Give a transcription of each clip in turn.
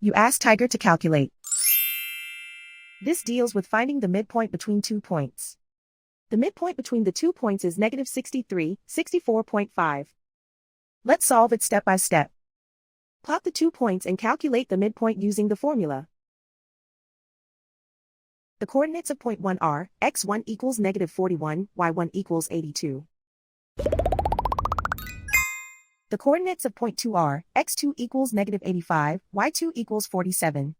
You ask Tiger to calculate. This deals with finding the midpoint between 2 points. The midpoint between the 2 points is negative 63, 64.5. Let's solve it step by step. Plot the 2 points and calculate the midpoint using the formula. The coordinates of point 1 are, x1 equals negative 41, y1 equals 82. The coordinates of point 2 are, x2 equals negative 85, y2 equals 47.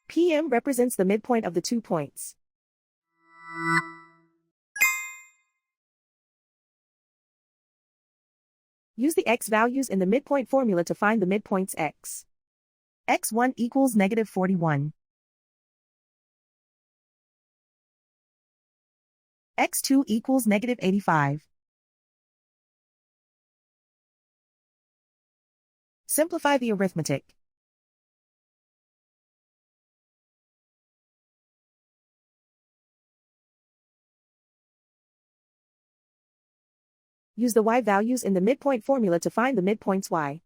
PM represents the midpoint of the 2 points. Use the x values in the midpoint formula to find the midpoints x. x1 equals negative 41. x2 equals negative 85. Simplify the arithmetic. Use the y values in the midpoint formula to find the midpoints y.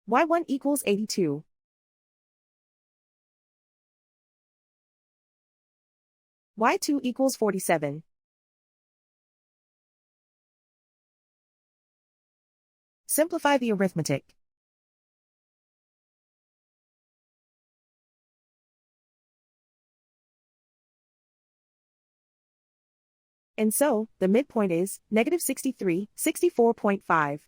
y1 equals 82. y2 equals 47. Simplify the arithmetic. And so, the midpoint is negative 63, 64.5.